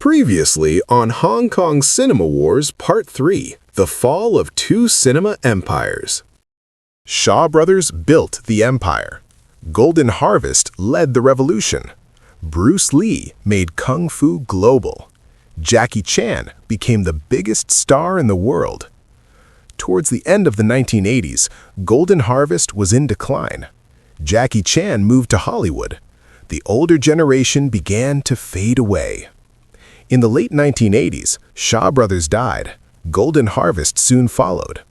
Previously on Hong Kong Cinema Wars Part 3, The Fall of Two Cinema Empires. Shaw Brothers built the empire. Golden Harvest led the revolution. Bruce Lee made Kung Fu global. Jackie Chan became the biggest star in the world. Towards the end of the 1980s, Golden Harvest was in decline. Jackie Chan moved to Hollywood. The older generation began to fade away. In the late 1980s, Shaw Brothers died. Golden Harvest soon followed.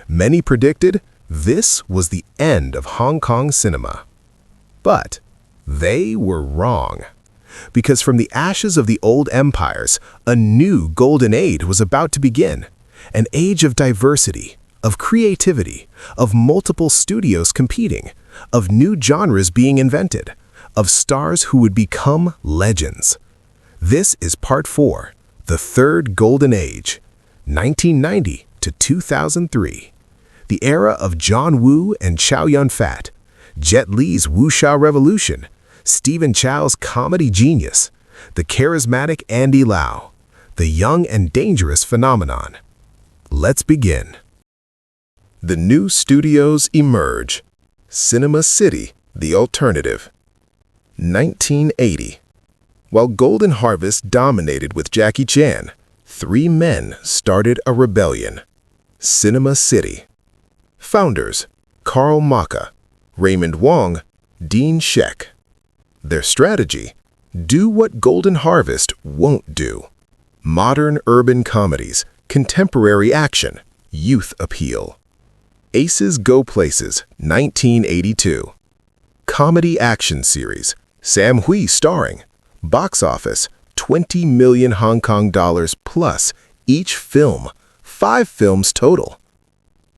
Many predicted this was the end of Hong Kong cinema. But they were wrong. Because from the ashes of the old empires, a new golden age was about to begin. An age of diversity, of creativity, of multiple studios competing, of new genres being invented, of stars who would become legends. This is Part 4, the Third Golden Age, 1990 to 2003. The era of John Woo and Chow Yun-fat, Jet Li's Wuxia Revolution, Stephen Chow's comedy genius, the charismatic Andy Lau, the young and dangerous phenomenon. Let's begin. The new studios emerge. Cinema City, the alternative. 1980. While Golden Harvest dominated with Jackie Chan, three men started a rebellion. Cinema City. Founders: Carl Maka, Raymond Wong, Dean Sheck. Their strategy: do what Golden Harvest won't do. Modern urban comedies, contemporary action, youth appeal. Aces Go Places, 1982. Comedy action series, Sam Hui starring. Box office, 20 million Hong Kong dollars plus each film, 5 films total.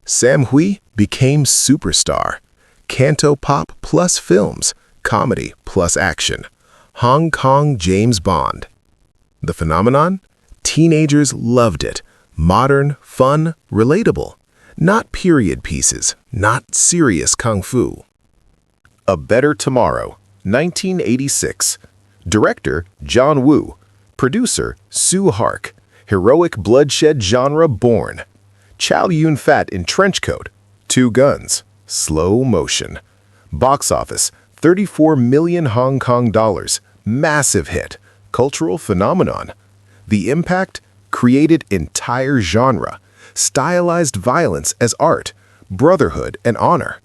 Sam Hui became superstar. Canto Pop plus films, comedy plus action. Hong Kong James Bond. The phenomenon? Teenagers loved it. Modern, fun, relatable. Not period pieces, not serious kung fu. A Better Tomorrow, 1986. Director: John Woo. Producer: Sue Hark. Heroic bloodshed genre born. Chow Yun-fat in trench coat. 2 guns. Slow motion. Box office: 34 million Hong Kong dollars. Massive hit. Cultural phenomenon. The impact? Created entire genre. Stylized violence as art. Brotherhood and honor.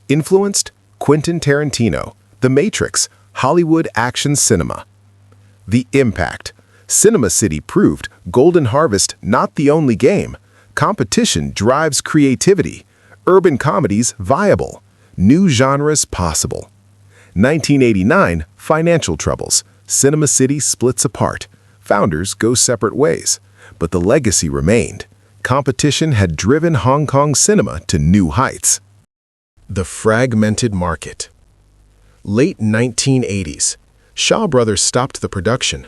Influenced? Quentin Tarantino. The Matrix. Hollywood action cinema. The impact. Cinema City proved Golden Harvest not the only game. Competition drives creativity. Urban comedies viable. New genres possible. 1989, financial troubles. Cinema City splits apart. Founders go separate ways. But the legacy remained. Competition had driven Hong Kong cinema to new heights. The Fragmented Market. Late 1980s. Shaw Brothers stopped the production.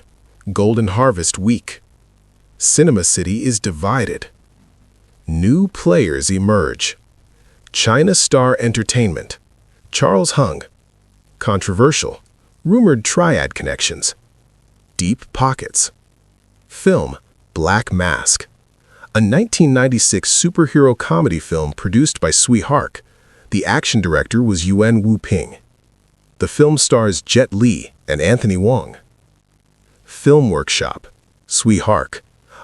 Golden Harvest weak. Cinema City is divided. New players emerge. China Star Entertainment. Charles Hung. Controversial. Rumored Triad connections. Deep pockets. Film: Black Mask. A 1996 superhero comedy film produced by Sui Hark. The action director was Yuan Wu Ping. The film stars Jet Li and Anthony Wong. Film Workshop. Sui Hark.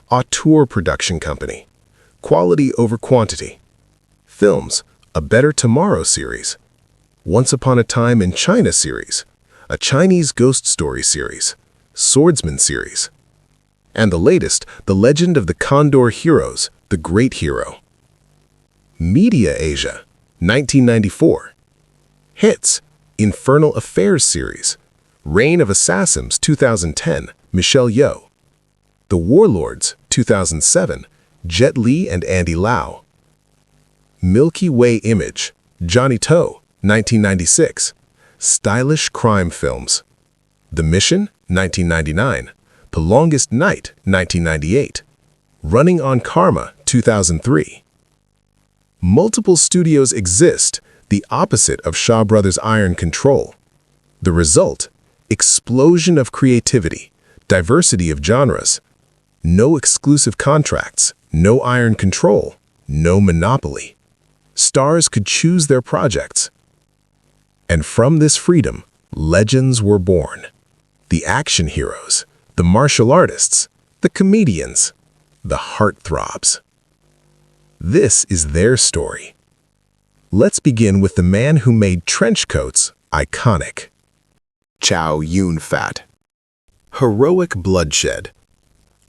Auteur production company. Quality over quantity. Films: A Better Tomorrow series. Once Upon a Time in China series. A Chinese ghost story series. Swordsman series. And the latest, The Legend of the Condor Heroes, The Great Hero. Media Asia, 1994. Hits: Infernal Affairs series. Reign of Assassins, 2010, Michelle Yeoh. The Warlords, 2007, Jet Li and Andy Lau. Milky Way Image, Johnny To, 1996. Stylish crime films. The Mission, 1999. The Longest Night, 1998. Running on Karma, 2003. Multiple studios exist, the opposite of Shaw Brothers' iron control. The result? Explosion of creativity, Diversity of genres. No exclusive contracts, no iron control, no monopoly. Stars could choose their projects. And from this freedom, legends were born. The action heroes, the martial artists, the comedians, the heartthrobs. This is their story. Let's begin with the man who made trench coats iconic. Chow Yun-fat. Heroic Bloodshed.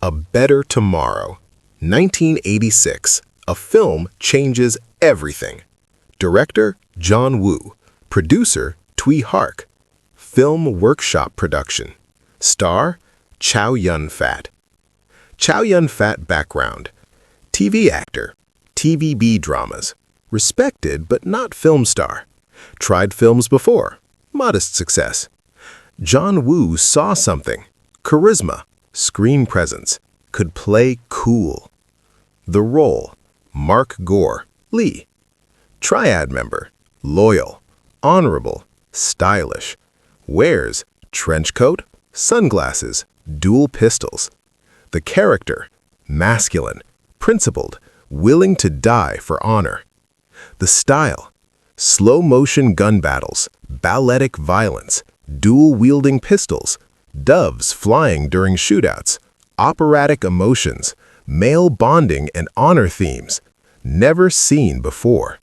A Better Tomorrow. 1986. A film changes everything. Director, John Woo. Producer, Twee Hark. Film Workshop Production. Star, Chow Yun-fat. Chow Yun-fat background. TV actor. TVB dramas. Respected but not film star. Tried films before. Modest success. John Woo saw something. Charisma, screen presence, could play cool. The role, Mark Gore, Lee. Triad member, loyal, honorable, stylish. Wears trench coat, sunglasses, dual pistols. The character, masculine, principled, willing to die for honor. The style, slow-motion gun battles, balletic violence, dual-wielding pistols, doves flying during shootouts, operatic emotions, male bonding and honor themes, never seen before.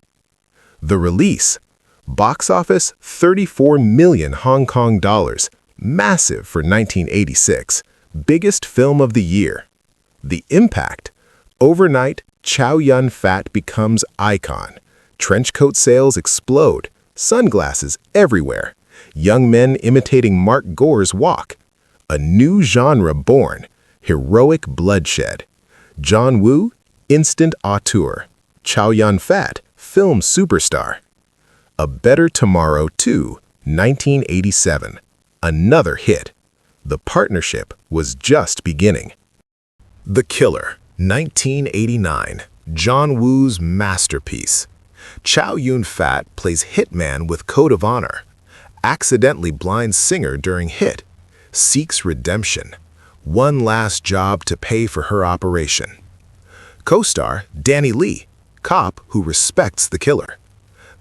The release, box office 34 million Hong Kong dollars, massive for 1986, biggest film of the year. The impact, overnight, Chow Yun-fat becomes icon. Trench coat sales explode, sunglasses everywhere, young men imitating Mark Gore's walk. A new genre born, heroic bloodshed. John Woo, instant auteur. Chow Yun-fat, film superstar. A Better Tomorrow 2, 1987. Another hit. The partnership was just beginning. The Killer, 1989. John Woo's masterpiece. Chow Yun-fat plays hitman with code of honor. Accidentally blinds singer during hit. Seeks redemption. One last job to pay for her operation. Co-star Danny Lee, cop who respects the killer.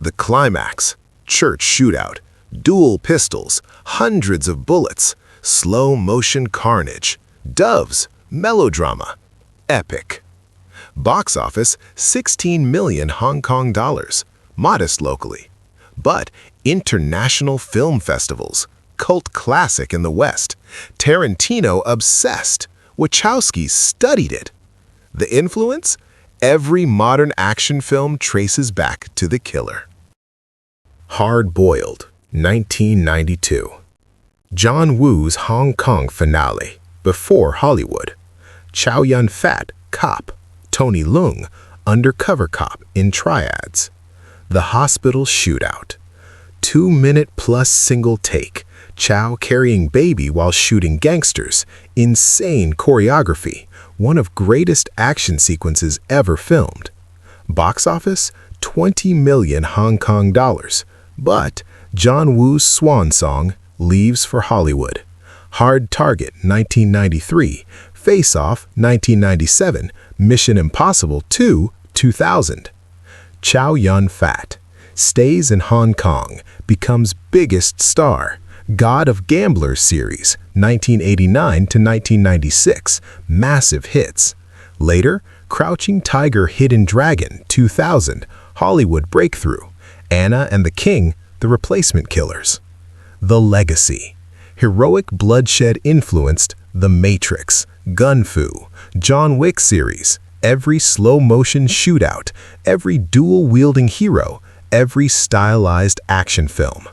The climax, church shootout, dual pistols, hundreds of bullets, slow-motion carnage, doves, melodrama, epic. Box office 16 million Hong Kong dollars, modest locally. But international film festivals, cult classic in the West. Tarantino obsessed. Wachowski studied it. The influence? Every modern action film traces back to the killer. Hard Boiled, 1992. John Woo's Hong Kong finale, before Hollywood. Chow Yun-fat, cop. Tony Leung, undercover cop in Triads. The hospital shootout. 2-minute-plus single take. Chow carrying baby while shooting gangsters. Insane choreography. One of greatest action sequences ever filmed. Box office, 20 million Hong Kong dollars. But John Woo's swan song leaves for Hollywood. Hard Target, 1993. Face Off, 1997. Mission Impossible 2, 2000. Chow Yun-fat stays in Hong Kong, becomes biggest star. God of Gamblers series, 1989 to 1996, massive hits. Later, Crouching Tiger, Hidden Dragon, 2000, Hollywood breakthrough. Anna and the King, The Replacement Killers. The Legacy. Heroic bloodshed influenced The Matrix, Gun Fu, John Wick series, every slow-motion shootout, every dual-wielding hero, every stylized action film.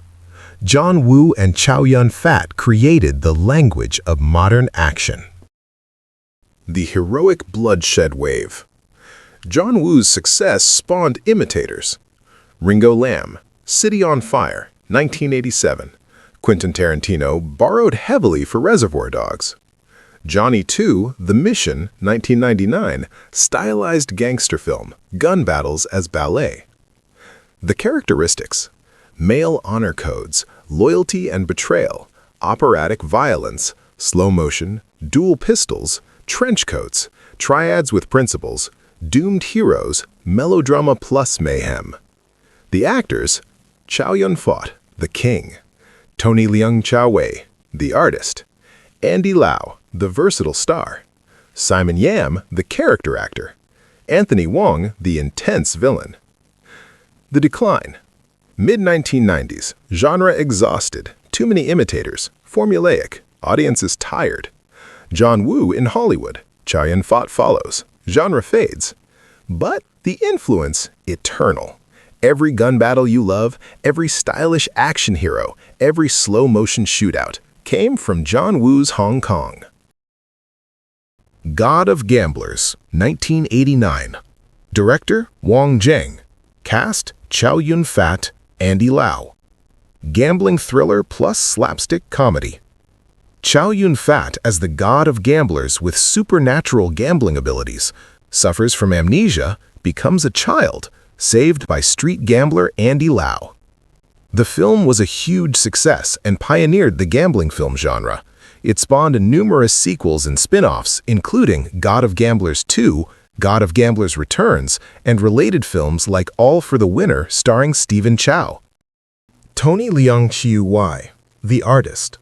John Woo and Chow Yun-fat created the language of modern action. The heroic bloodshed wave. John Woo's success spawned imitators. Ringo Lam, City on Fire, 1987. Quentin Tarantino borrowed heavily for Reservoir Dogs. Johnny 2, The Mission, 1999, stylized gangster film, gun battles as ballet. The characteristics: male honor codes, loyalty and betrayal, operatic violence, slow motion, dual pistols, trench coats, triads with principles, doomed heroes, melodrama plus mayhem. The actors: Chow Yun-fat, the king; Tony Leung Chow Wei, the artist; Andy Lau, the versatile star; Simon Yam, the character actor; Anthony Wong, the intense villain. The decline. Mid-1990s, genre exhausted, too many imitators, formulaic, audiences tired. John Woo in Hollywood, Chow Yun-fat follows, genre fades. But the influence, eternal. Every gun battle you love, every stylish action hero, every slow-motion shootout came from John Woo's Hong Kong. God of Gamblers, 1989. Director: Wong Jing. Cast: Chow Yun-fat, Andy Lau. Gambling thriller plus slapstick comedy. Chow Yun-fat as the god of gamblers with supernatural gambling abilities, suffers from amnesia, becomes a child, saved by street gambler Andy Lau. The film was a huge success and pioneered the gambling film genre. It spawned numerous sequels and spin-offs, including God of Gamblers 2, God of Gamblers Returns, and related films like All for the Winner starring Stephen Chow. Tony Leung Chiu-wai, the artist.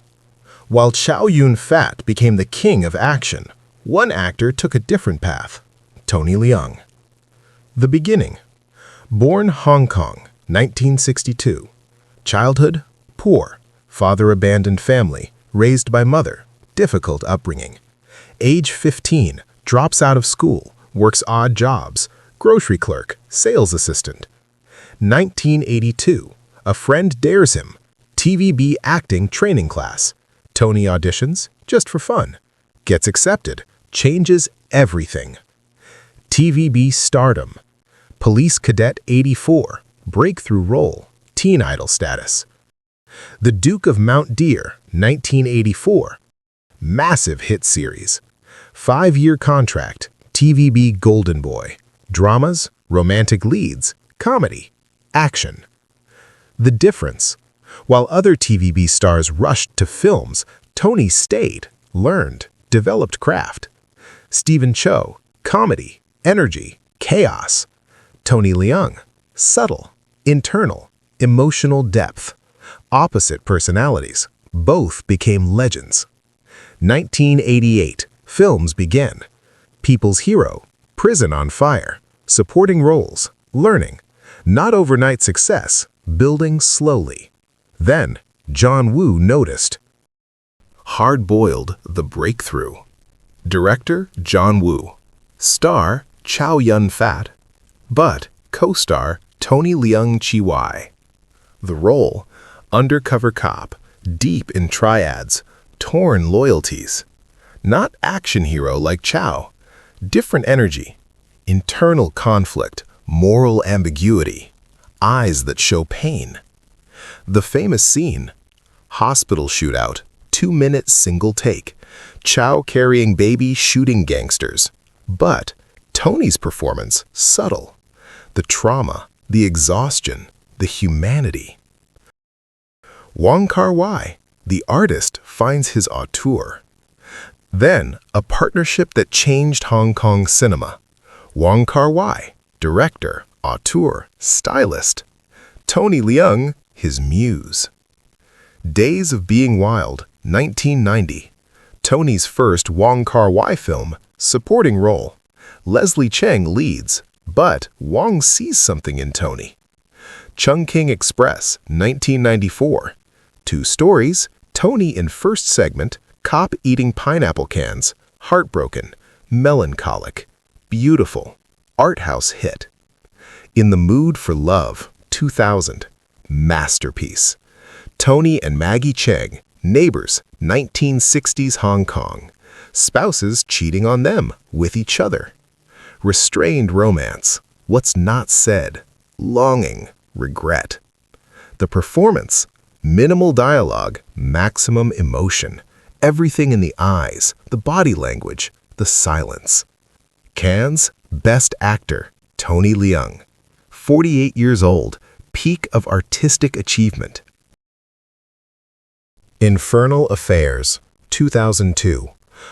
While Chow Yun-fat became the king of action, one actor took a different path: Tony Leung. The beginning. Born Hong Kong, 1962. Childhood: poor. Father abandoned family, raised by mother, difficult upbringing. Age 15, drops out of school, works odd jobs, grocery clerk, sales assistant. 1982, a friend dares him, TVB acting training class. Tony auditions, just for fun. Gets accepted, changes everything. TVB stardom. Police Cadet 84, breakthrough role, teen idol status. The Duke of Mount Deer, 1984. Massive hit series. 5-year contract, TVB Golden Boy. Dramas, romantic leads, comedy, action. The difference. While other TVB stars rushed to films, Tony stayed, learned, developed craft. Stephen Chow, comedy, energy, chaos. Tony Leung, subtle, internal, emotional depth. Opposite personalities, both became legends. 1988, films begin. People's hero, prison on fire, supporting roles, learning. Not overnight success, building slowly. Then, John Woo noticed. Hard-boiled, the breakthrough. Director: John Woo. Star: Chow Yun-fat. But co-star Tony Leung Chiu-wai. The role: undercover cop, deep in triads, torn loyalties. Not action hero like Chow. Different energy, internal conflict, moral ambiguity, eyes that show pain. The famous scene: hospital shootout, 2-minute single take. Chow carrying baby, shooting gangsters. But Tony's performance, subtle. The trauma, the exhaustion, the humanity. Wong Kar-wai, the artist, finds his auteur. Then, a partnership that changed Hong Kong cinema. Wong Kar-wai, director, auteur, stylist. Tony Leung, his muse. Days of Being Wild, 1990. Tony's first Wong Kar-wai film, supporting role. Leslie Cheng leads, but Wong sees something in Tony. Chungking Express, 1994. 2 stories, Tony in first segment, cop eating pineapple cans, heartbroken, melancholic, beautiful, art house hit. In the Mood for Love, 2000, masterpiece. Tony and Maggie Cheng, neighbors, 1960s Hong Kong. Spouses cheating on them, with each other. Restrained romance, what's not said, longing, regret. The performance, minimal dialogue, maximum emotion. Everything in the eyes, the body language, the silence. Cannes, Best Actor, Tony Leung. 48 years old, peak of artistic achievement. Infernal Affairs, 2002.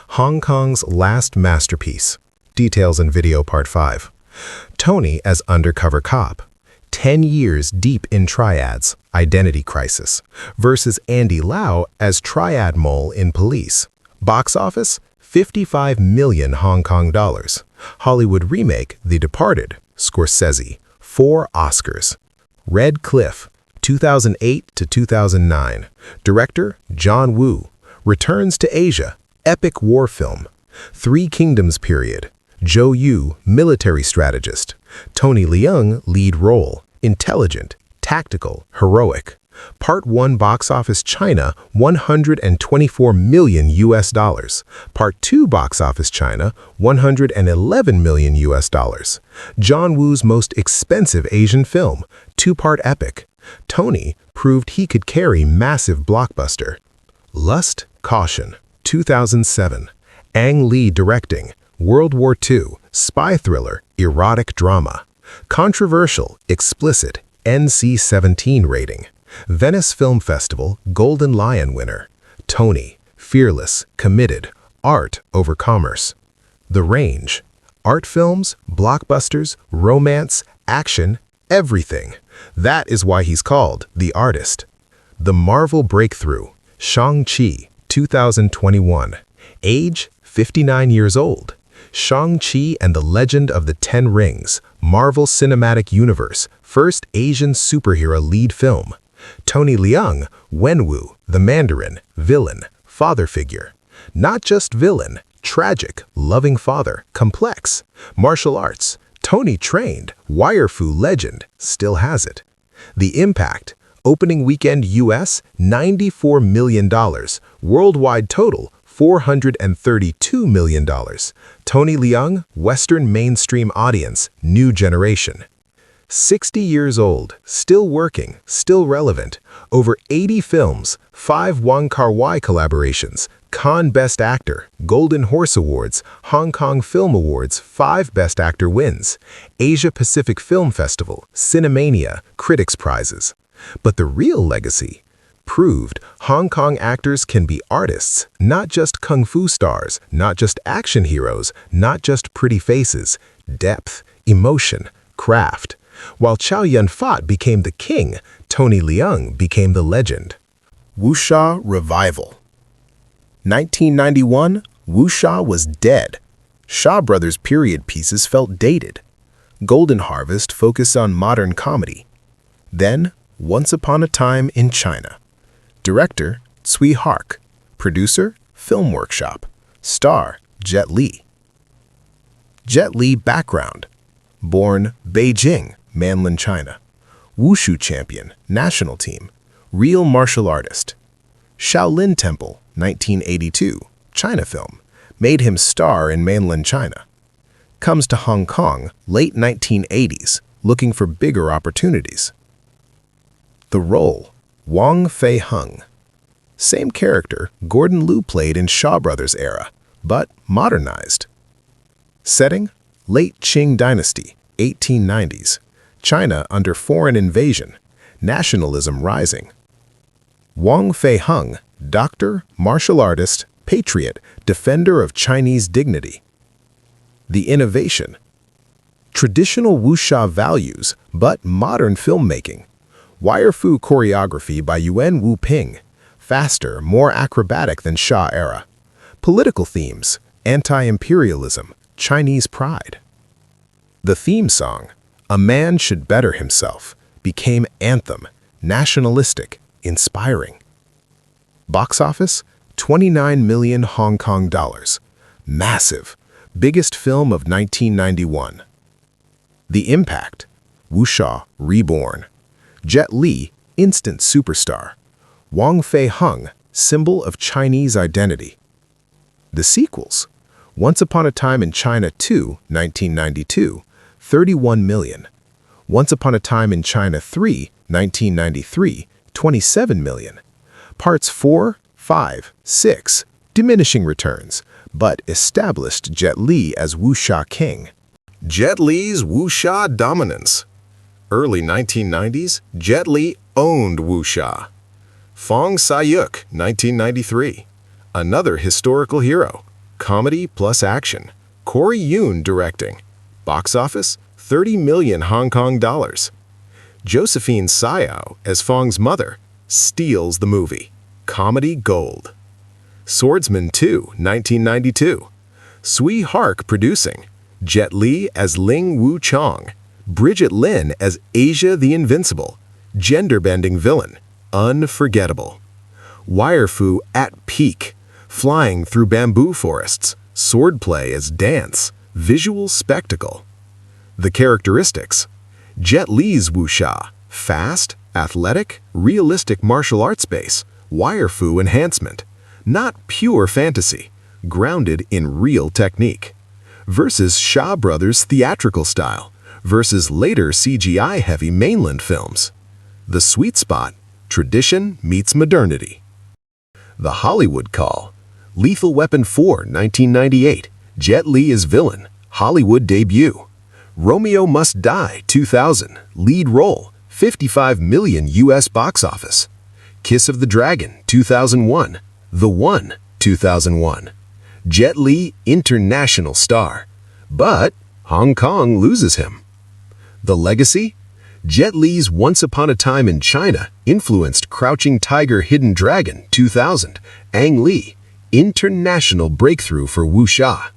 Hong Kong's last masterpiece. Details in video part 5. Tony as undercover cop. 10 years deep in Triad's identity crisis versus Andy Lau as Triad mole in Police. Box office, 55 million Hong Kong dollars. Hollywood remake The Departed. Scorsese, 4 Oscars. Red Cliff, 2008 to 2009. Director John Woo. Returns to Asia. Epic war film. Three Kingdoms period. Zhou Yu, military strategist. Tony Leung, lead role. Intelligent, tactical, heroic. Part 1 box office China, 124 million US dollars. Part 2 box office China, 111 million US dollars. John Woo's most expensive Asian film, 2-part epic. Tony proved he could carry massive blockbuster. Lust, Caution, 2007. Ang Lee directing. World War II, spy thriller, erotic drama. Controversial, explicit, NC-17 rating. Venice Film Festival Golden Lion winner. Tony, fearless, committed, art over commerce. The range. Art films, blockbusters, romance, action, everything. That is why he's called the artist. The Marvel breakthrough. Shang-Chi, 2021. Age, 59 years old. Shang-Chi and the Legend of the Ten Rings, Marvel Cinematic Universe, first Asian superhero lead film. Tony Leung, Wenwu, the Mandarin, villain, father figure. Not just villain, tragic, loving father, complex. Martial arts, Tony trained, wire fu legend, still has it. The impact, opening weekend US, $94 million, worldwide total, $432 million. Tony Leung, Western mainstream audience, new generation. 60 years old, still working, still relevant. Over 80 films, 5 Wong Kar-wai collaborations, Cannes Best Actor, Golden Horse Awards, Hong Kong Film Awards, 5 Best Actor wins, Asia Pacific Film Festival, Cinemania, Critics Prizes. But the real legacy? Proved Hong Kong actors can be artists, not just kung fu stars, not just action heroes, not just pretty faces. Depth, emotion, craft. While Chow Yun-fat became the king, Tony Leung became the legend. Wuxia Revival. 1991, Wuxia was dead. Shaw Brothers period pieces felt dated. Golden Harvest focused on modern comedy. Then, Once Upon a Time in China. Director, Tsui Hark. Producer, Film Workshop. Star, Jet Li. Jet Li background. Born Beijing, Mainland China. Wushu champion, national team. Real martial artist. Shaolin Temple, 1982, China film. Made him star in Mainland China. Comes to Hong Kong, late 1980s, looking for bigger opportunities. The role, Wong Fei-hung. Same character Gordon Liu played in Shaw Brothers era, but modernized. Setting, late Qing dynasty, 1890s. China under foreign invasion, nationalism rising. Wong Fei-hung, doctor, martial artist, patriot, defender of Chinese dignity. The innovation. Traditional wuxia values, but modern filmmaking. Wire fu choreography by Yuan Wu Ping. Faster, more acrobatic than Xia era. Political themes, anti-imperialism, Chinese pride. The theme song, A Man Should Better Himself, became anthem, nationalistic, inspiring. Box office, 29 million Hong Kong dollars. Massive, biggest film of 1991. The impact, Wuxia reborn. Jet Li, instant superstar. Wong Fei-hung, symbol of Chinese identity. The sequels, Once Upon a Time in China 2, 1992, 31 million. Once Upon a Time in China 3, 1993, 27 million. Parts 4, 5, 6, diminishing returns, but established Jet Li as wuxia king. Jet Li's wuxia dominance. Early 1990s, Jet Li owned wuxia. Fong Sai-Yuk, 1993. Another historical hero. Comedy plus action. Corey Yun directing. Box office, 30 million Hong Kong dollars. Josephine Sai-Yuk as Fong's mother steals the movie. Comedy gold. Swordsman 2, 1992. Sui Hark producing. Jet Li as Ling Wu Chong. Bridget Lin as Asia the Invincible. Gender-bending villain. Unforgettable. Wire Fu at peak. Flying through bamboo forests. Swordplay as dance. Visual spectacle. The characteristics. Jet Li's wuxia, fast, athletic, realistic martial arts base, wire fu enhancement, not pure fantasy, grounded in real technique, versus Shaw Brothers' theatrical style, versus later CGI-heavy mainland films. The sweet spot, tradition meets modernity. The Hollywood Call. Lethal Weapon 4, 1998, Jet Li as villain, Hollywood debut. Romeo Must Die 2000, lead role, 55 million US box office. Kiss of the Dragon 2001, The One 2001. Jet Li international star, but Hong Kong loses him. The Legacy? Jet Li's Once Upon a Time in China influenced Crouching Tiger Hidden Dragon 2000, Ang Lee, international breakthrough for wuxia.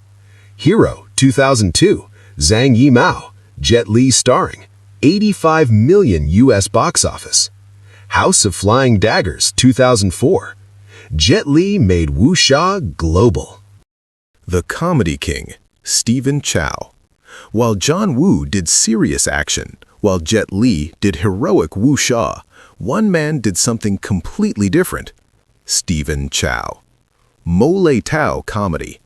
Hero 2002, Zhang Yimou, Jet Li starring, 85 million US box office. House of Flying Daggers 2004. Jet Li made wuxia global. The Comedy King, Stephen Chow. While John Woo did serious action, while Jet Li did heroic wuxia, one man did something completely different. Stephen Chow. Lei Tau Comedy.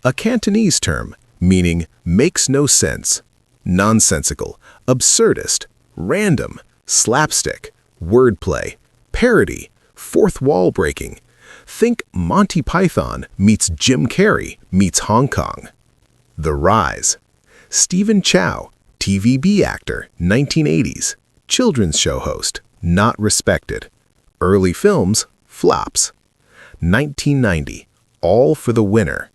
A Cantonese term meaning makes no sense, nonsensical, absurdist, random, slapstick, wordplay, parody, fourth wall breaking. Think Monty Python meets Jim Carrey meets Hong Kong. The Rise. Stephen Chow, TVB actor, 1980s, children's show host, not respected. Early films, flops. 1990, All for the Winner.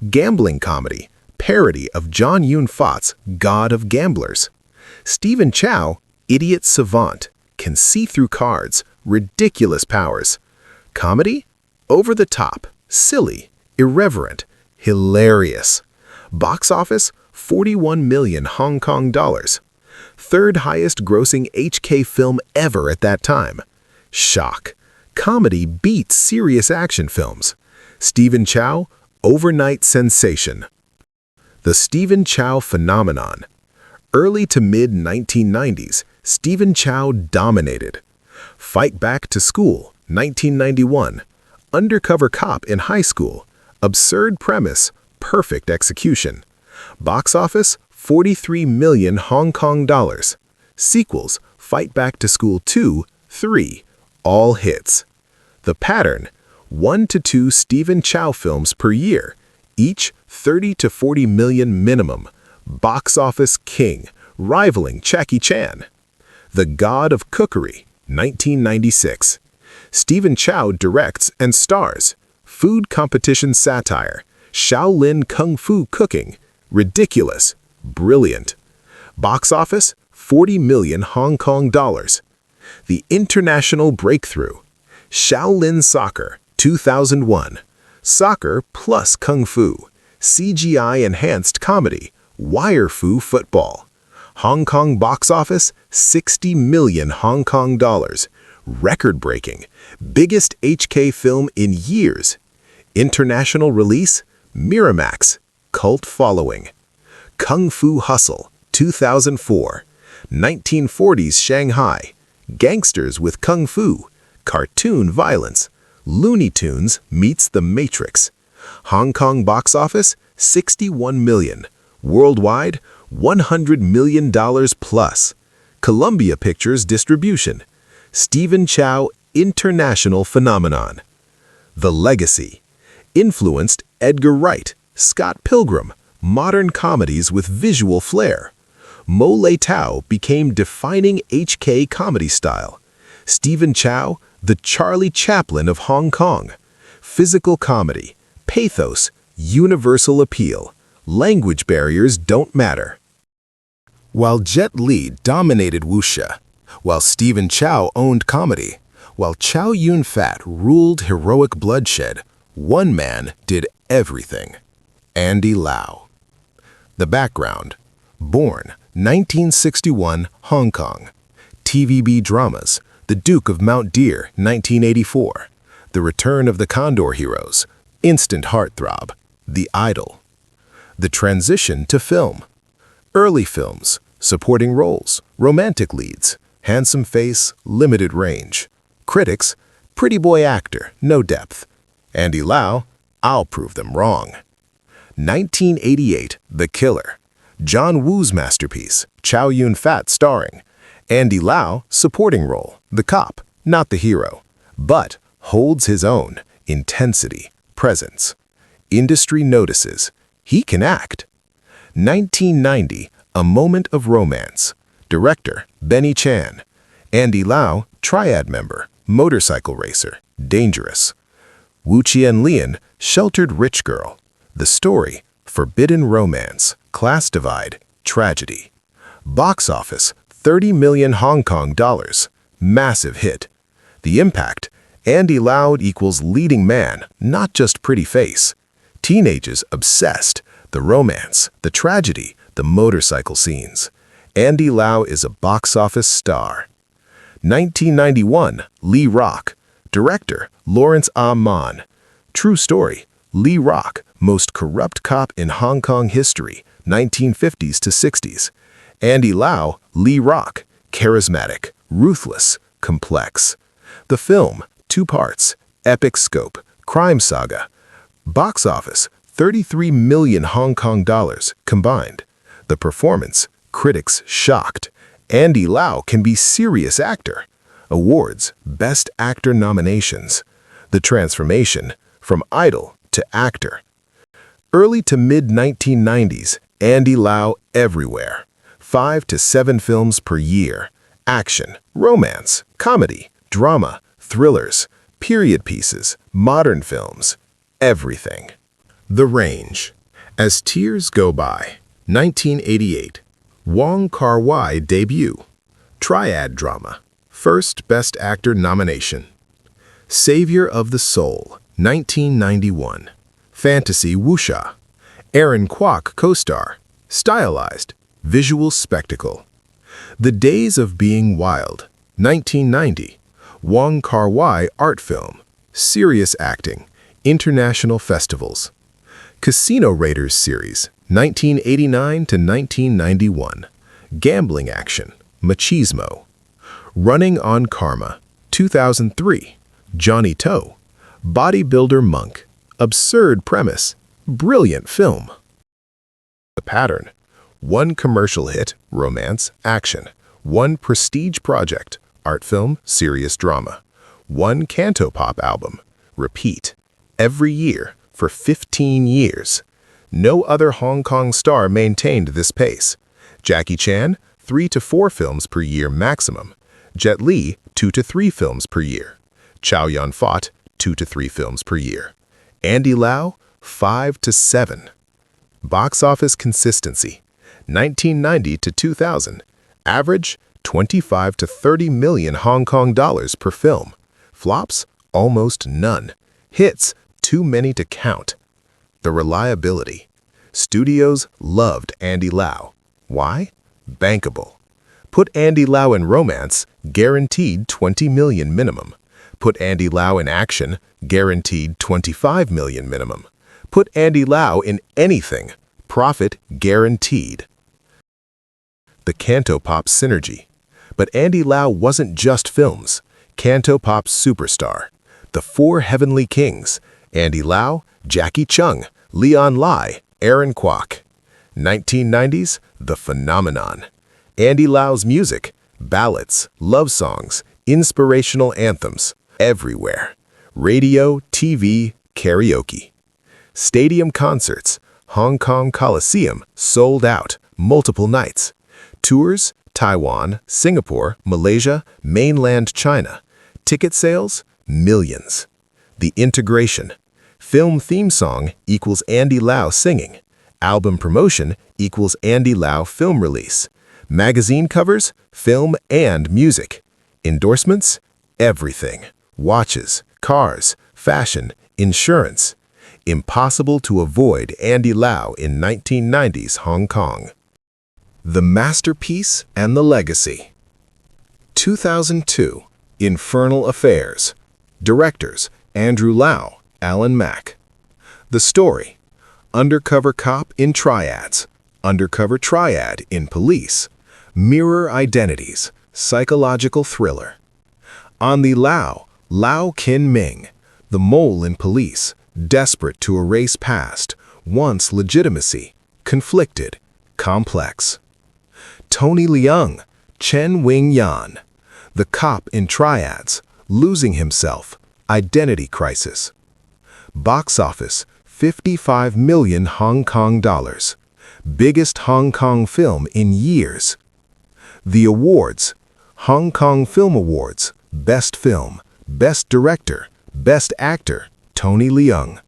Gambling comedy, parody of John Yun-Fat's God of Gamblers. Stephen Chow, idiot savant, can see through cards, ridiculous powers. Comedy? Over the top, silly, irreverent, hilarious. Box office, 41 million Hong Kong dollars. Third highest grossing HK film ever at that time. Shock. Comedy beats serious action films. Stephen Chow, overnight sensation. The Stephen Chow phenomenon. Early to mid-1990s, Stephen Chow dominated. Fight Back to School, 1991. Undercover cop in high school. Absurd premise, perfect execution. Box office, 43 million Hong Kong dollars. Sequels, Fight Back to School 2, 3, all hits. The pattern, 1 to 2 Stephen Chow films per year, each 30 to 40 million minimum. Box office king, rivaling Jackie Chan. The God of Cookery, 1996. Stephen Chow directs and stars. Food competition satire. Shaolin Kung Fu cooking. Ridiculous. Brilliant. Box office, 40 million Hong Kong dollars. The international breakthrough. Shaolin Soccer, 2001. Soccer plus Kung Fu. CGI-enhanced comedy. Wire Fu football. Hong Kong box office, 60 million Hong Kong dollars. Record-breaking. Biggest HK film in years. International release, Miramax. Cult following. Kung Fu Hustle, 2004. 1940s Shanghai. Gangsters with Kung Fu. Cartoon violence. Looney Tunes meets The Matrix. Hong Kong box office, 61 million. Worldwide, $100 million plus. Columbia Pictures distribution. Stephen Chow international phenomenon. The Legacy. Influenced Edgar Wright, Scott Pilgrim, modern comedies with visual flair. Lei Tau became defining HK comedy style. Stephen Chow, the Charlie Chaplin of Hong Kong. Physical comedy, pathos, universal appeal. Language barriers don't matter. While Jet Li dominated wuxia, while Stephen Chow owned comedy, while Chow Yun-fat ruled heroic bloodshed, one man did everything. Andy Lau. The background. Born 1961, Hong Kong. TVB dramas. The Duke of Mount Deer, 1984. The Return of the Condor Heroes. Instant heartthrob. The Idol. The transition to film. Early films. Supporting roles. Romantic leads. Handsome face, limited range. Critics. Pretty boy actor, no depth. Andy Lau. I'll prove them wrong. 1988, The Killer. John Woo's masterpiece, Chow Yun-fat starring. Andy Lau, supporting role, the cop, not the hero, but holds his own, intensity, presence. Industry notices, he can act. 1990, A Moment of Romance. Director, Benny Chan. Andy Lau, Triad member, motorcycle racer, dangerous. Wuxia Revival, sheltered rich girl. The story, forbidden romance, class divide, tragedy. Box office, 30 million Hong Kong dollars. Massive hit. The impact, Andy Lau equals leading man, not just pretty face. Teenagers obsessed. The romance, the tragedy, the motorcycle scenes. Andy Lau is a box office star. 1991, Lee Rock. Director, Lawrence Ah-man. True story, Lee Rock, most corrupt cop in Hong Kong history, 1950s to 60s. Andy Lau, Lee Rock, charismatic, ruthless, complex. The film, 2 parts, epic scope, crime saga. Box office, 33 million Hong Kong dollars combined. The performance, critics shocked. Andy Lau can be serious actor. Awards, Best Actor nominations. The transformation, from idol to actor. Early to mid-1990s, Andy Lau everywhere. 5 to 7 films per year. Action, romance, comedy, drama, thrillers, period pieces, modern films, everything. The range. As Tears Go By, 1988. Wong Kar-wai debut. Triad drama. First Best Actor nomination. Savior of the Soul, 1991. Fantasy wuxia. Aaron Kwok co-star. Stylized. Visual spectacle. The Days of Being Wild, 1990. Wong Kar-wai art film. Serious acting. International festivals. Casino Raiders series, 1989 to 1991. Gambling action. Machismo. Running on Karma, 2003. Johnny To. Bodybuilder monk. Absurd premise. Brilliant film. The pattern. 1 commercial hit, romance, action. 1 prestige project, art film, serious drama. 1 cantopop album. Repeat. Every year for 15 years. No other Hong Kong star maintained this pace. Jackie Chan, 3 to 4 films per year maximum. Jet Li, 2 to 3 films per year. Chow Yun-fat, 2 to 3 films per year. Andy Lau, 5 to 7. Box office consistency. 1990 to 2000. Average, 25 to 30 million Hong Kong dollars per film. Flops, almost none. Hits, too many to count. The reliability. Studios loved Andy Lau. Why? Bankable. Put Andy Lau in romance, guaranteed 20 million minimum. Put Andy Lau in action, guaranteed 25 million minimum. Put Andy Lau in anything, profit guaranteed. The cantopop synergy. But Andy Lau wasn't just films. Cantopop superstar. The 4 Heavenly Kings. Andy Lau, Jackie Chung, Leon Lai, Aaron Kwok. 1990s, The Phenomenon. Andy Lau's music, ballads, love songs, inspirational anthems, everywhere. Radio, TV, karaoke. Stadium concerts, Hong Kong Coliseum, sold out, multiple nights. Tours, Taiwan, Singapore, Malaysia, mainland China. Ticket sales, millions. The integration, Film theme song equals Andy Lau singing. Album promotion equals Andy Lau film release. Magazine covers, film and music. Endorsements, everything. Watches, cars, fashion, insurance. Impossible to avoid Andy Lau in 1990s Hong Kong. The Masterpiece and the Legacy. 2002, Infernal Affairs. Directors, Andrew Lau, Alan Mack. The story, undercover cop in triads, undercover triad in police, mirror identities, psychological thriller. Andy Lau, Lau Kin Ming, the mole in police, desperate to erase past, wants legitimacy, conflicted, complex. Tony Leung, Chen Wing Yan, the cop in triads, losing himself, identity crisis. Box office, 55 million Hong Kong dollars. Biggest Hong Kong film in years. The awards, Hong Kong Film Awards, Best Film, Best Director, Best Actor, Tony Leung.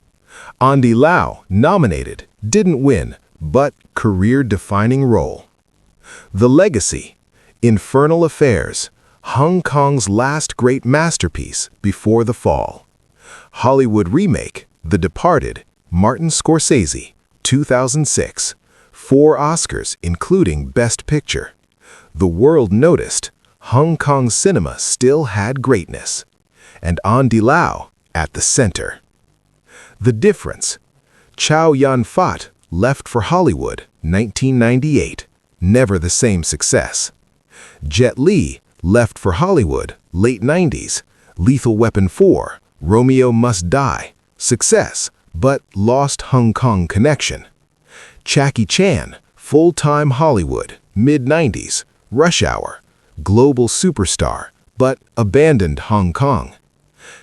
Andy Lau, nominated, didn't win, but career-defining role. The Legacy, Infernal Affairs, Hong Kong's last great masterpiece before the fall. Hollywood remake, The Departed, Martin Scorsese, 2006. 4 Oscars, including Best Picture. The world noticed Hong Kong cinema still had greatness, and Andy Lau at the center. The Difference, Chow Yun-fat left for Hollywood, 1998, never the same success. Jet Li left for Hollywood, late 90s, Lethal Weapon 4, Romeo Must Die, success, but lost Hong Kong connection. Jackie Chan, full-time Hollywood, mid-90s, Rush Hour, global superstar, but abandoned Hong Kong.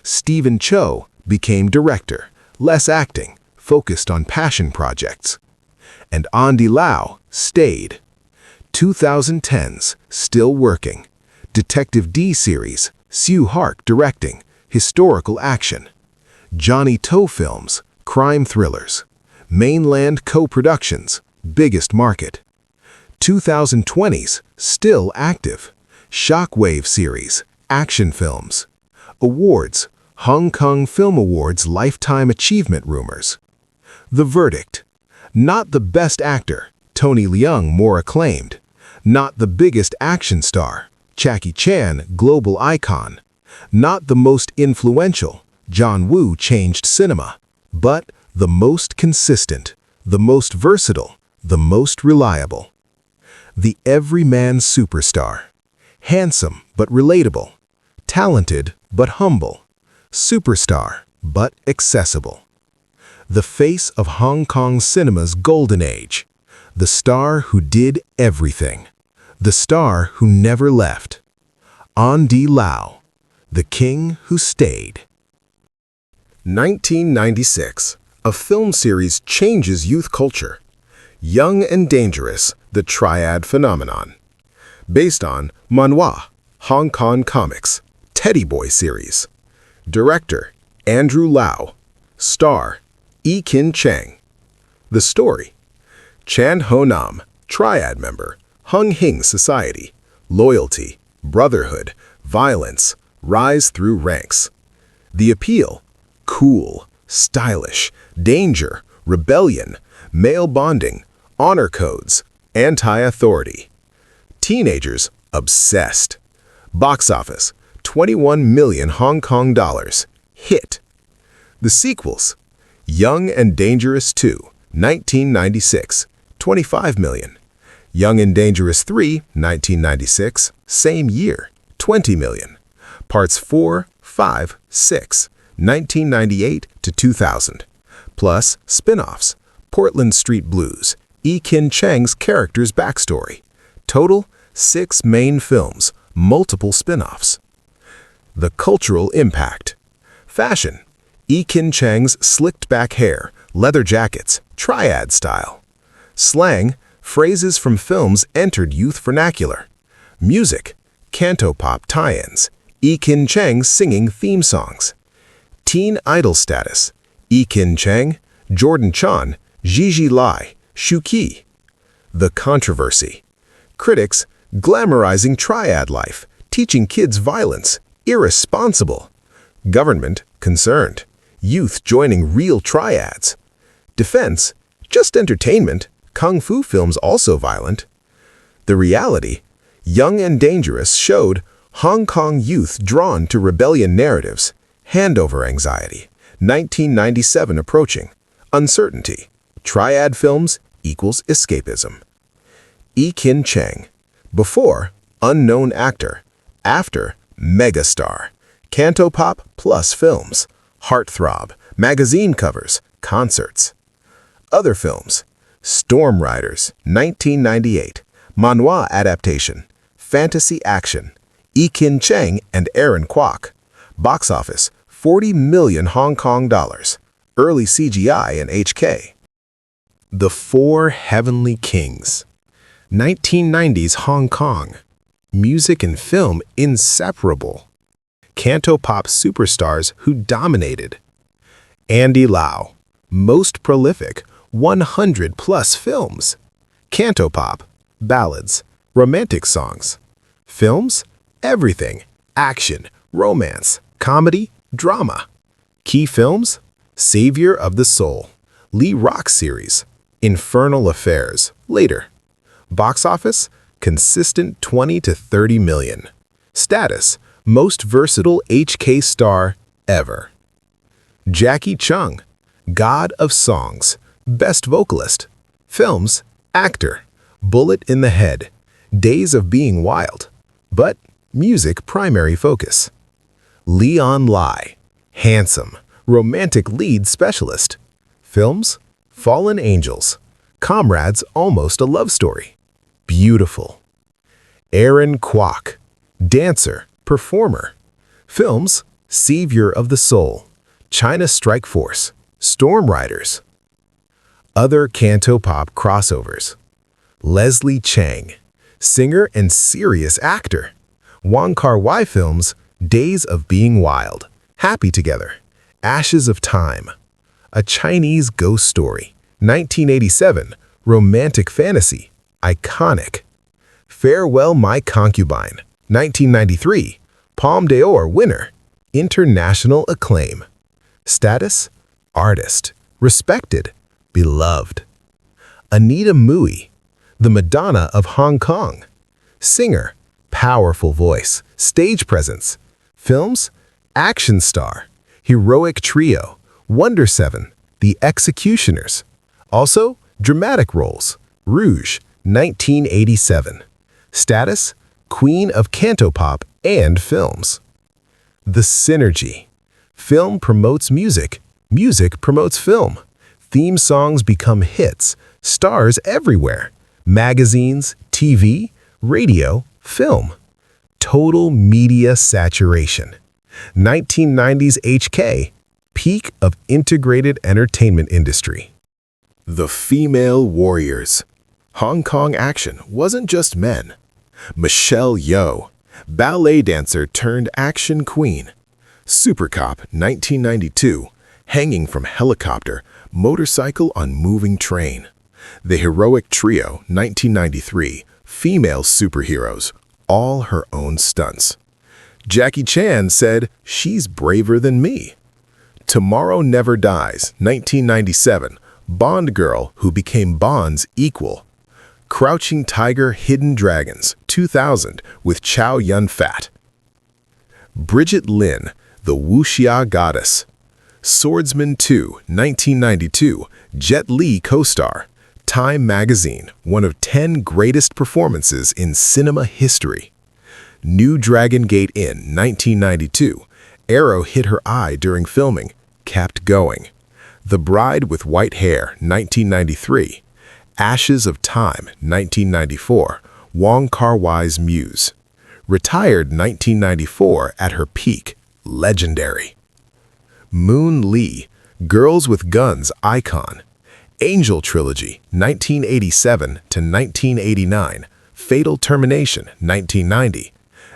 Stephen Chow became director, less acting, focused on passion projects. And Andy Lau stayed. 2010s, still working. Detective D series, Sue Hark directing, historical action. Johnny To films, crime thrillers. Mainland co-productions, biggest market. 2020s, still active. Shockwave series, action films. Awards, Hong Kong Film Awards Lifetime Achievement rumors. The verdict, not the best actor, Tony Leung more acclaimed. Not the biggest action star, Jackie Chan global icon. Not the most influential, John Woo changed cinema. But the most consistent, the most versatile, the most reliable. The everyman superstar. Handsome but relatable. Talented but humble. Superstar but accessible. The face of Hong Kong cinema's golden age. The star who did everything. The star who never left. Andy Lau, the king who stayed. 1996. A film series changes youth culture. Young and Dangerous, the Triad Phenomenon. Based on manhwa, Hong Kong comics, Teddy Boy series. Director, Andrew Lau. Star, Ekin Cheng. The story, Chan Ho Nam, Triad member, Hung Hing Society. Loyalty, brotherhood, violence, rise through ranks. The appeal, cool, stylish, danger, rebellion, male bonding, honor codes, anti-authority. Teenagers obsessed. Box office, 21 million Hong Kong dollars. Hit. The sequels, Young and Dangerous 2, 1996, 25 million. Young and Dangerous 3, 1996, same year, 20 million. Parts 4, 5, 6, 1998 to 2000. Plus spin-offs, Portland Street Blues, Ekin Cheng's character's backstory. Total, 6 main films, multiple spin-offs. The cultural impact. Fashion, Ekin Cheng's slicked back hair, leather jackets, triad style. Slang, phrases from films entered youth vernacular. Music, cantopop tie-ins, Ekin Cheng singing theme songs. Teen idol status, Ekin Cheng, Jordan Chan, Gigi Lai, Shu Qi. The controversy. Critics glamorizing Triad life, teaching kids violence, irresponsible. Government concerned. Youth joining real triads. Defense, just entertainment, kung fu films also violent. The reality, Young and Dangerous showed Hong Kong youth drawn to rebellion narratives, handover anxiety, 1997 approaching, uncertainty, triad films equals escapism. Ekin Cheng, before, unknown actor, after, megastar, cantopop plus films, heartthrob, magazine covers, concerts. Other films, Storm Riders, 1998, manhwa adaptation, fantasy action, Ekin Cheng and Aaron Kwok. Box office, 40 million Hong Kong dollars. Early CGI and HK. The Four Heavenly Kings. 1990s Hong Kong. Music and film inseparable. Cantopop superstars who dominated. Andy Lau. Most prolific, 100+ films. Cantopop, ballads, romantic songs. Films, everything, action, romance, comedy, drama. Key films, Savior of the Soul, Lee Rock series, Infernal Affairs, later. Box office, consistent 20 to 30 million. Status, most versatile HK star ever. Jackie Chung, God of Songs, Best Vocalist. Films, actor, Bullet in the Head, Days of Being Wild, but music primary focus. Leon Lai, handsome, romantic lead specialist. Films, Fallen Angels, Comrades Almost a Love Story. Beautiful. Aaron Kwok, dancer, performer. Films, Savior of the Soul, China Strike Force, Storm Riders. Other cantopop crossovers. Leslie Chang, singer and serious actor. Wong Kar-wai films, Days of Being Wild, Happy Together, Ashes of Time. A Chinese Ghost Story, 1987, romantic fantasy, iconic. Farewell My Concubine, 1993, Palme d'Or winner, international acclaim. Status, artist, respected, beloved. Anita Mui, the Madonna of Hong Kong. Singer, powerful voice, stage presence. Films, action star, heroic trio, Wonder Seven, The Executioners. Also, dramatic roles, Rouge, 1987. Status, Queen of Cantopop and Films. The Synergy. Film promotes music, music promotes film. Theme songs become hits, stars everywhere. Magazines, TV, radio, film. Total media saturation. 1990s HK, peak of integrated entertainment industry. The Female Warriors. Hong Kong action wasn't just men. Michelle Yeoh, ballet dancer turned action queen. Super Cop, 1992, hanging from helicopter, motorcycle on moving train. The Heroic Trio, 1993, female superheroes, all her own stunts. Jackie Chan said, "She's braver than me." Tomorrow Never Dies, 1997, Bond girl who became Bond's equal. Crouching Tiger, Hidden Dragons, 2000, with Chow Yun-fat. Bridget Lin, the Wuxia Goddess. Swordsman 2, 1992, Jet Li co-star. Time magazine, one of 10 greatest performances in cinema history. New Dragon Gate Inn, 1992. Arrow hit her eye during filming, kept going. The Bride with White Hair, 1993. Ashes of Time, 1994. Wong Kar-wai's muse. Retired 1994 at her peak, legendary. Moon Lee, Girls with Guns icon. Angel Trilogy, 1987 to 1989. Fatal Termination, 1990.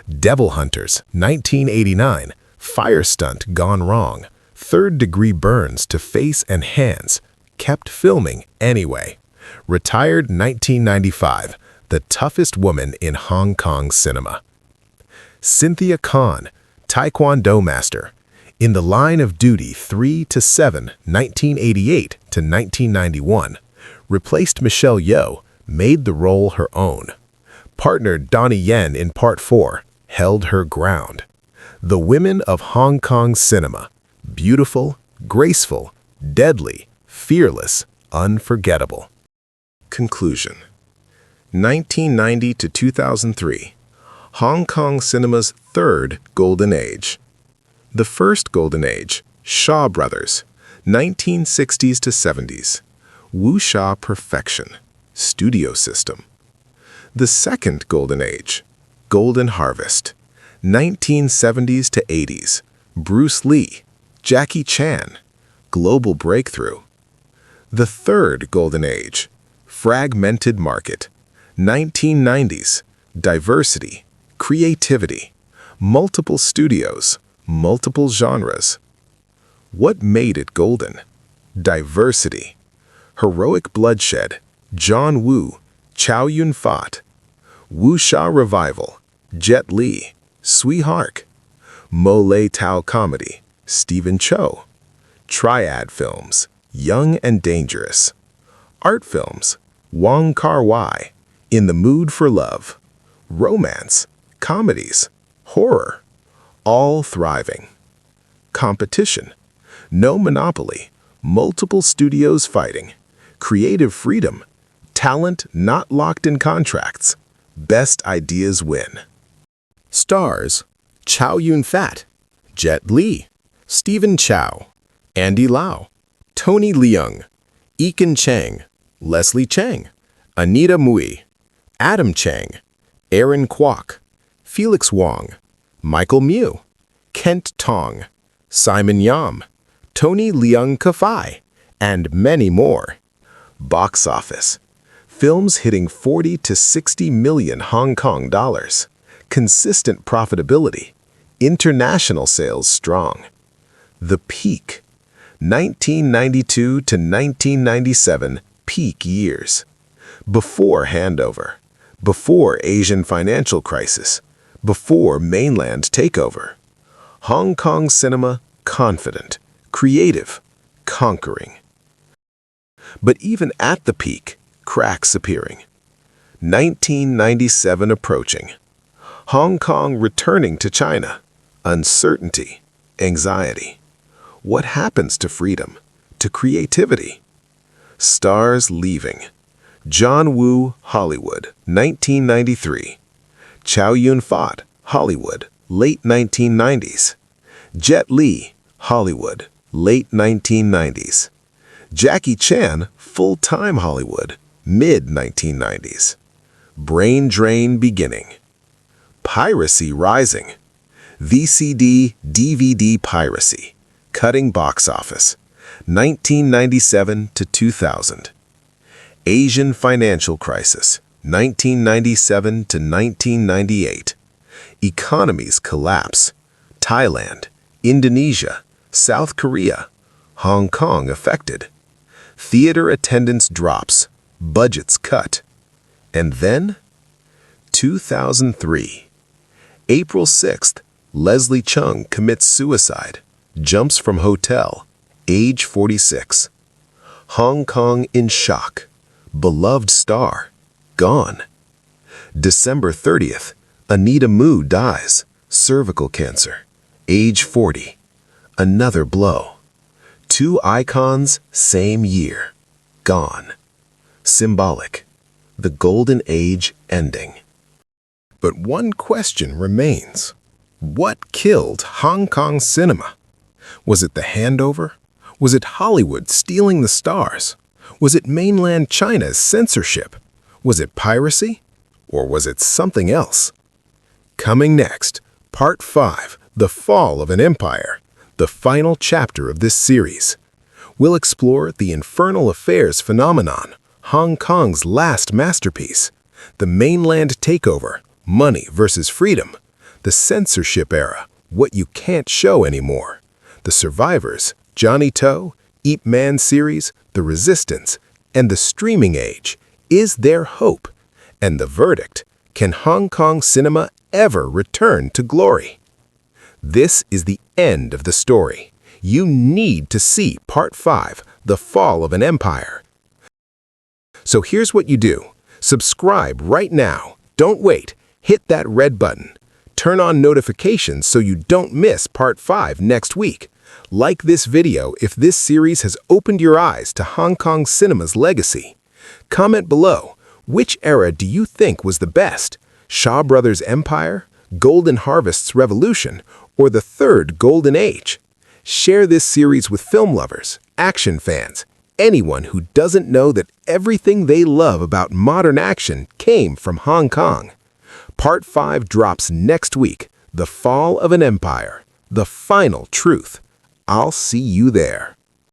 Devil Hunters, 1989. Fire Stunt Gone Wrong. third-degree burns to face and hands, kept filming anyway. Retired 1995, the toughest woman in Hong Kong cinema. Cynthia Khan, Taekwondo master. In the Line of Duty 3-7, 1988 to 1991, replaced Michelle Yeoh, made the role her own. Partnered Donnie Yen in Part 4, held her ground. The women of Hong Kong cinema. Beautiful, graceful, deadly, fearless, unforgettable. Conclusion. 1990 to 2003. Hong Kong cinema's third golden age. The first golden age, Shaw Brothers, 1960s to 70s. Wuxia perfection, studio system. The second golden age, Golden Harvest, 1970s to 80s. Bruce Lee, Jackie Chan, global breakthrough. The third golden age, Fragmented Market, 1990s. Diversity, creativity, multiple studios, multiple genres. What made it golden? Diversity. Heroic Bloodshed, John Woo, Chow Yun-fat. Wuxia Revival, Jet Li, Sui Hark. Lei Tau Comedy, Stephen Chow. Triad films, Young and Dangerous. Art films, Wong Kar-wai, In the Mood for Love. Romance, comedies, horror, all thriving. Competition, no monopoly, multiple studios fighting. Creative freedom, talent not locked in contracts. Best ideas win. Stars, Chow Yun-fat, Jet Li, Stephen Chow, Andy Lau, Tony Leung, Ekin Cheng, Leslie Cheng, Anita Mui, Adam Cheng, Aaron Kwok, Felix Wong, Michael Mew, Kent Tong, Simon Yam, Tony Leung Ka-fai, and many more. Box office. Films hitting 40 to 60 million Hong Kong dollars. Consistent profitability. International sales strong. The peak. 1992 to 1997 peak years. Before handover. Before Asian financial crisis. Before mainland takeover. Hong Kong cinema confident, creative, conquering. But even at the peak, cracks appearing. 1997 approaching. Hong Kong returning to China. Uncertainty, anxiety. What happens to freedom, to creativity? Stars leaving. John Woo, Hollywood, 1993. Chow Yun-fat, Hollywood, late 1990s. Jet Li, Hollywood, late 1990s. Jackie Chan, full-time Hollywood, mid-1990s. Brain drain beginning. Piracy rising. VCD, DVD piracy, cutting box office, 1997 to 2000. Asian financial crisis, 1997 to 1998. Economies collapse. Thailand, Indonesia, South Korea, Hong Kong affected. Theater attendance drops, budgets cut. And then, 2003. April 6th, Leslie Cheung commits suicide, jumps from hotel, age 46. Hong Kong in shock. Beloved star, gone. December 30th, Anita Mu dies, cervical cancer, age 40. Another blow. Two icons, same year, gone. Symbolic. The golden age ending. But one question remains. What killed Hong Kong cinema? Was it the handover? Was it Hollywood stealing the stars? Was it mainland China's censorship? Was it piracy? Or was it something else? Coming next, Part 5, The Fall of an Empire, the final chapter of this series. We'll explore the Infernal Affairs phenomenon, Hong Kong's last masterpiece, the mainland takeover, money versus freedom, the censorship era, what you can't show anymore, The survivors, Johnny To, Ip Man series, The Resistance, and the streaming age. Is there hope? And the verdict, can Hong Kong cinema ever return to glory? This is the end of the story. You need to see Part 5, The Fall of an Empire. So here's what you do. Subscribe right now. Don't wait. Hit that red button. Turn on notifications so you don't miss Part 5 next week. Like this video if this series has opened your eyes to Hong Kong cinema's legacy. Comment below, which era do you think was the best? Shaw Brothers' Empire, Golden Harvest's Revolution, or the Third Golden Age? Share this series with film lovers, action fans, anyone who doesn't know that everything they love about modern action came from Hong Kong. Part 5 drops next week, The Fall of an Empire, The Final Truth. I'll see you there.